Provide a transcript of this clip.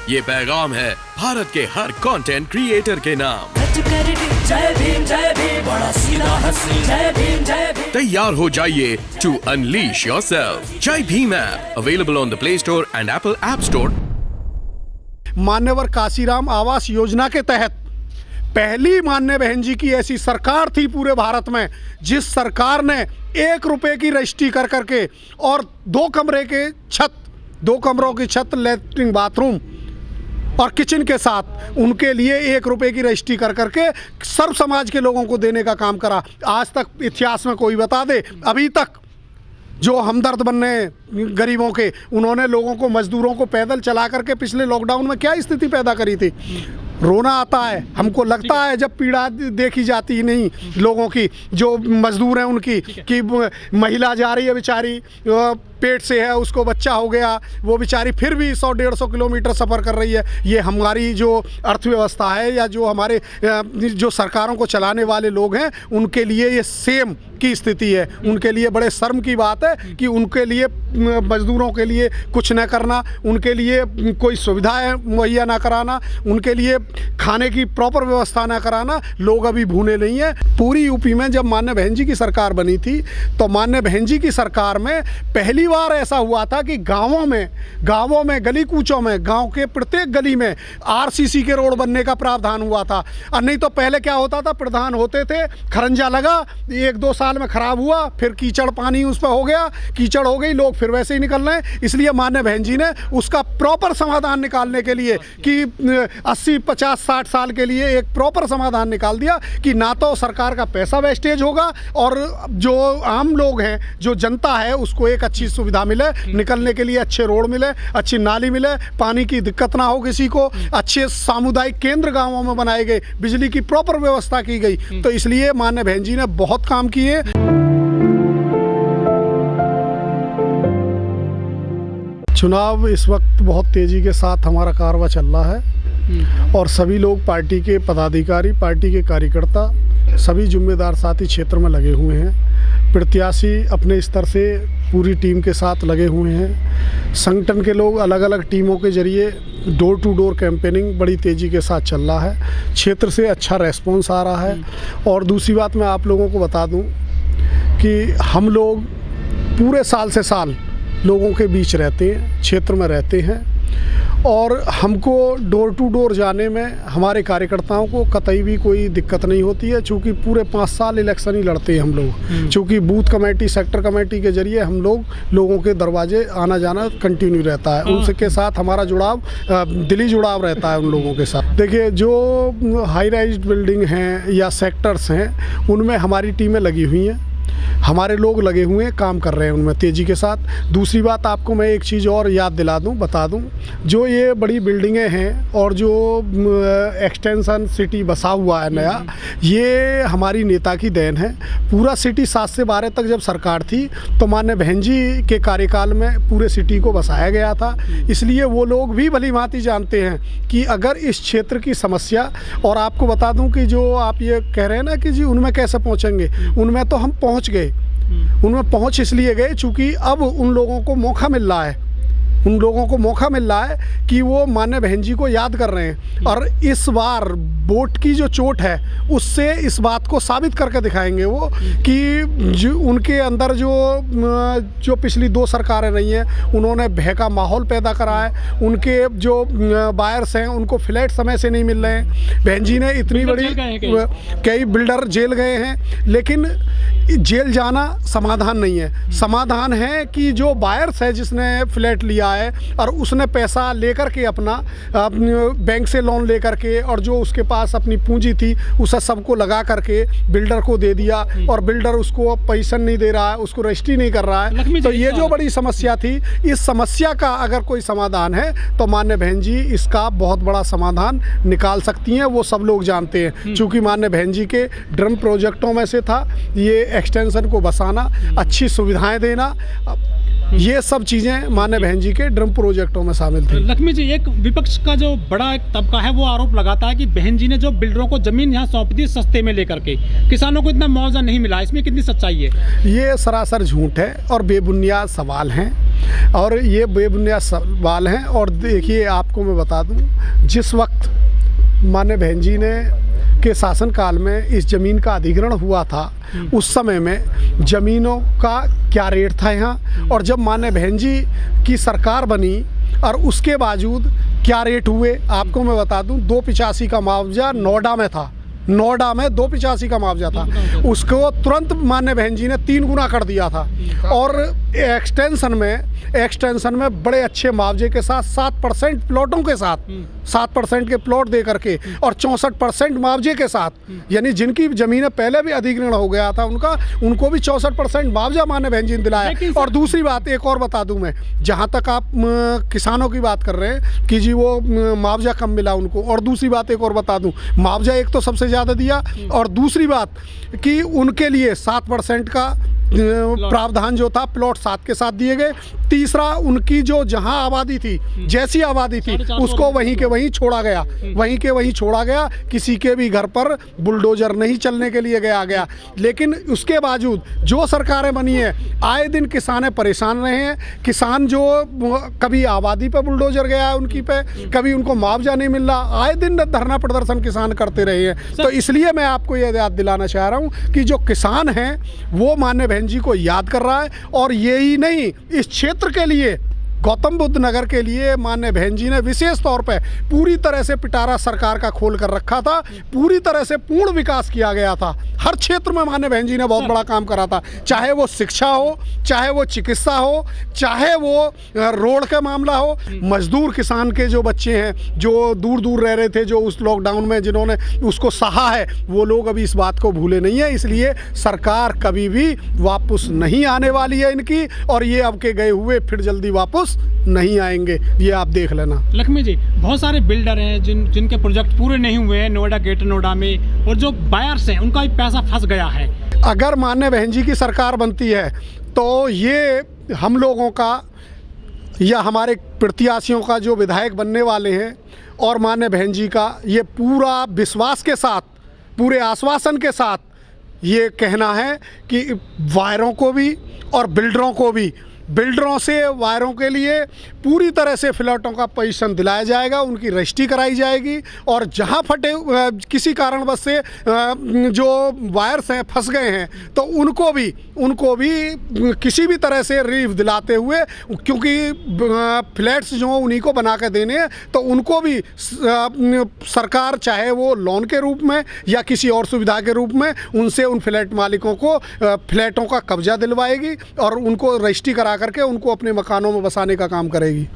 ये पैगाम है भारत के हर कंटेंट क्रिएटर के नाम। जय भीम बड़ा सीधा हंसी, जय भीम। तैयार हो जाइए to unleash yourself. Jai Bhim app available on the play store and apple app store. मान्यवर काशीराम आवास योजना के तहत पहली माननीय बहन जी की ऐसी सरकार थी पूरे भारत में, जिस सरकार ने 1 रुपए की रजिस्ट्री कर करके और 2 कमरों की छत, लैट्रिन, बाथरूम और किचन के साथ उनके लिए 1 रुपए की रजिस्ट्री कर करके सर्व समाज के लोगों को देने का काम करा। आज तक इतिहास में कोई बता दे, अभी तक जो हमदर्द बनने गरीबों के, उन्होंने लोगों को, मजदूरों को पैदल चला करके पिछले लॉकडाउन में क्या स्थिति पैदा करी थी। रोना आता है, हमको लगता है जब पीड़ा देखी जाती ही नहीं लोगों की, जो मजदूर हैं उनकी, कि महिला जा रही है बेचारी, पेट से है, उसको बच्चा हो गया, वो बेचारी फिर भी 100-150 किलोमीटर सफ़र कर रही है। ये हमारी जो अर्थव्यवस्था है या जो हमारे जो सरकारों को चलाने वाले लोग हैं, उनके लिए ये सेम की स्थिति है। उनके लिए बड़े शर्म की बात है कि उनके लिए, मजदूरों के लिए कुछ न करना, उनके लिए कोई सुविधाएं मुहैया ना कराना, उनके लिए खाने की प्रॉपर व्यवस्था ना कराना। लोग अभी भूने नहीं हैं। पूरी यूपी में जब माननीय बहन जी की सरकार बनी थी, तो माननीय बहन जी की सरकार में पहली बार ऐसा हुआ था कि गाँवों में गली कूचों में, गाँव के प्रत्येक गली में RCC के रोड बनने का प्रावधान हुआ था। और नहीं तो पहले क्या होता था, प्रधान होते थे, खरंजा लगा, 1-2 साल में खराब हुआ, फिर कीचड़ पानी उस पर हो गया, कीचड़ हो गई, लोग फिर वैसे ही निकल रहे हैं। इसलिए माननीय बहन जी ने उसका प्रॉपर समाधान निकालने के लिए कि 80, 50, 60 साल के लिए एक प्रॉपर समाधान निकाल दिया कि ना तो सरकार का पैसा वेस्टेज होगा और जो आम लोग हैं, जो जनता है, उसको एक अच्छी सुविधा मिले, निकलने के लिए अच्छे रोड मिले, अच्छी नाली मिले, पानी की दिक्कत ना हो किसी को, अच्छे सामुदायिक केंद्र गाँवों में बनाए गए, बिजली की प्रॉपर व्यवस्था की गई। तो इसलिए माननीय बहन जी ने बहुत काम किए। चुनाव इस वक्त बहुत तेज़ी के साथ हमारा कारवां चल रहा है और सभी लोग, पार्टी के पदाधिकारी, पार्टी के कार्यकर्ता, सभी जिम्मेदार साथी क्षेत्र में लगे हुए हैं। प्रत्याशी अपने स्तर से पूरी टीम के साथ लगे हुए हैं। संगठन के लोग अलग अलग टीमों के जरिए डोर टू डोर कैंपेनिंग बड़ी तेज़ी के साथ चल रहा है। क्षेत्र से अच्छा रेस्पॉन्स आ रहा है। और दूसरी बात मैं आप लोगों को बता दूं कि हम लोग पूरे साल से साल लोगों के बीच रहते हैं, क्षेत्र में रहते हैं, और हमको डोर टू डोर जाने में हमारे कार्यकर्ताओं को कतई भी कोई दिक्कत नहीं होती है। चूँकि पूरे 5 साल इलेक्शन ही लड़ते हैं हम लोग। चूँकि बूथ कमेटी, सेक्टर कमेटी के जरिए हम लोगों के दरवाजे आना जाना कंटिन्यू रहता है। उनके साथ हमारा जुड़ाव, दिली जुड़ाव रहता है उन लोगों के साथ। देखिए, जो हाई राइज बिल्डिंग हैं या सेक्टर्स हैं, उनमें हमारी टीमें लगी हुई हैं, हमारे लोग लगे हुए हैं, काम कर रहे हैं उनमें तेज़ी के साथ। दूसरी बात, आपको मैं एक चीज़ और याद दिला दूं, बता दूं, जो ये बड़ी बिल्डिंगें हैं और जो एक्सटेंशन सिटी बसा हुआ है नया, ये हमारी नेता की देन है। पूरा सिटी 7 से 12 तक जब सरकार थी तो माननीय बहन जी के कार्यकाल में पूरे सिटी को बसाया गया था। इसलिए वो लोग भी भली भांति जानते हैं कि अगर इस क्षेत्र की समस्या, और आपको बता दूँ कि जो आप ये कह रहे हैं ना कि जी उनमें कैसे पहुँचेंगे, उनमें तो हम पहुँच गए। उनमें पहुंच इसलिए गए चूंकि अब उन लोगों को मौका मिल रहा है, कि वो माननीय बहन जी को याद कर रहे हैं। और इस बार वोट की जो चोट है, उससे इस बात को साबित करके दिखाएंगे वो कि जो उनके अंदर जो पिछली 2 सरकारें रही हैं, उन्होंने भय का माहौल पैदा करा है। उनके जो बायर्स हैं, उनको फ्लैट समय से नहीं मिल रहे हैं। बहन जी ने इतनी बड़ी, कई बिल्डर जेल गए हैं, लेकिन जेल जाना समाधान नहीं है। समाधान है कि जो बायर्स है, जिसने फ्लैट लिया है और उसने पैसा लेकर के अपना बैंक से लोन लेकर के, और जो उसके पास अपनी पूंजी थी उसे सबको लगा करके बिल्डर को दे दिया, और बिल्डर उसको पैसा नहीं दे रहा है, उसको रजिस्ट्री नहीं कर रहा है। तो ये जो बड़ी समस्या थी, इस समस्या का अगर कोई समाधान है तो माननीय बहन जी इसका बहुत बड़ा समाधान निकाल सकती हैं। वो सब लोग जानते हैं। चूँकि माननीय बहन जी के ड्रीम प्रोजेक्टों में से था ये एक्सटेंशन को बसाना, अच्छी सुविधाएं देना, ये सब चीज़ें माननीय बहन जी के ड्रीम प्रोजेक्टों में शामिल थी। लक्ष्मी जी, एक विपक्ष का जो बड़ा एक तबका है वो आरोप लगाता है कि बहन जी ने जो बिल्डरों को जमीन यहाँ सौंप दी सस्ते में लेकर के, किसानों को इतना मुआवजा नहीं मिला, इसमें कितनी सच्चाई है? ये सरासर झूठ है और बेबुनियाद सवाल हैं। और ये बेबुनियाद सवाल हैं। और देखिए, आपको मैं बता दूं, जिस वक्त माननीय बहन जी ने के शासनकाल में इस ज़मीन का अधिग्रहण हुआ था, उस समय में ज़मीनों का क्या रेट था यहाँ, और जब माननीय बहन जी की सरकार बनी और उसके बावजूद क्या रेट हुए, आपको मैं बता दूं, 285 का मुआवजा नोएडा में था। नोएडा में 285 का मुआवजा था, उसको तुरंत माननीय बहन जी ने 3 गुना कर दिया था। और एक्सटेंशन में बड़े अच्छे मुआवजे के साथ 7% प्लॉटों के साथ 7% के प्लॉट दे करके और 64% मुआवजे के साथ, यानी जिनकी ज़मीनें पहले भी अधिग्रहण हो गया था उनको भी 64% मुआवजा माननीय बहन जी ने दिलाया। और दूसरी बात एक और बता दूं मैं, जहां तक आप किसानों की बात कर रहे हैं कि जी वो मुआवजा कम मिला उनको, और दूसरी बात एक और बता दूं, मुआवजा एक तो सबसे ज़्यादा दिया, और दूसरी बात कि उनके लिए 7% का प्रावधान जो था प्लॉट 7 के साथ दिए गए। तीसरा, उनकी जो जहां आबादी थी, जैसी आबादी थी, उसको वहीं के वहीं छोड़ा गया, वहीं के वहीं छोड़ा गया। किसी के भी घर पर बुलडोजर नहीं चलने के लिए गया। लेकिन उसके बावजूद जो सरकारें बनी है, आए दिन किसान परेशान रहे हैं। किसान जो कभी आबादी पर बुलडोजर गया है उनकी पे, कभी उनको मुआवजा नहीं मिल रहा, आए दिन धरना प्रदर्शन किसान करते रहे हैं। तो इसलिए मैं आपको ये याद दिलाना चाह रहा हूँ कि जो किसान हैं वो माननीय बहन जी को याद कर रहा है। और यही नहीं, इस क्षेत्र के लिए, गौतम बुद्ध नगर के लिए माननीय बहन जी ने विशेष तौर पे पूरी तरह से पिटारा सरकार का खोल कर रखा था। पूरी तरह से पूर्ण विकास किया गया था। हर क्षेत्र में माननीय बहन जी ने बहुत बड़ा काम करा था, चाहे वो शिक्षा हो, चाहे वो चिकित्सा हो, चाहे वो रोड का मामला हो। मजदूर किसान के जो बच्चे हैं, जो दूर दूर रह रहे थे, जो उस लॉकडाउन में जिन्होंने उसको सहा है, वो लोग अभी इस बात को भूले नहीं है। इसलिए सरकार कभी भी वापस नहीं आने वाली है इनकी, और ये अब के गए हुए फिर जल्दी वापस नहीं आएंगे, ये आप देख लेना। लक्ष्मी जी, बहुत सारे बिल्डर हैं जिनके प्रोजेक्ट पूरे नहीं हुए हैं नोएडा, ग्रेटर नोएडा में, और जो बायर्स हैं उनका भी पैसा फंस गया है। अगर माननीय बहन जी की सरकार बनती है तो ये हम लोगों का या हमारे प्रत्याशियों का, जो विधायक बनने वाले हैं, और माननीय बहन जी का ये पूरा विश्वास के साथ, पूरे आश्वासन के साथ ये कहना है कि वायरों को भी और बिल्डरों को भी, बिल्डरों से वायरों के लिए पूरी तरह से फ्लैटों का पोजीशन दिलाया जाएगा, उनकी रजिस्ट्री कराई जाएगी। और जहां फटे किसी कारणवश से जो वायर्स हैं फंस गए हैं, तो उनको भी किसी भी तरह से रिलीफ दिलाते हुए, क्योंकि फ्लैट्स जो उन्हीं को बना के देने हैं, तो उनको भी सरकार, चाहे वो लोन के रूप में या किसी और सुविधा के रूप में, उनसे उन फ्लैट मालिकों को फ्लैटों का कब्जा दिलवाएगी और उनको रजिस्ट्री करा करके उनको अपने मकानों में बसाने का काम करेगी।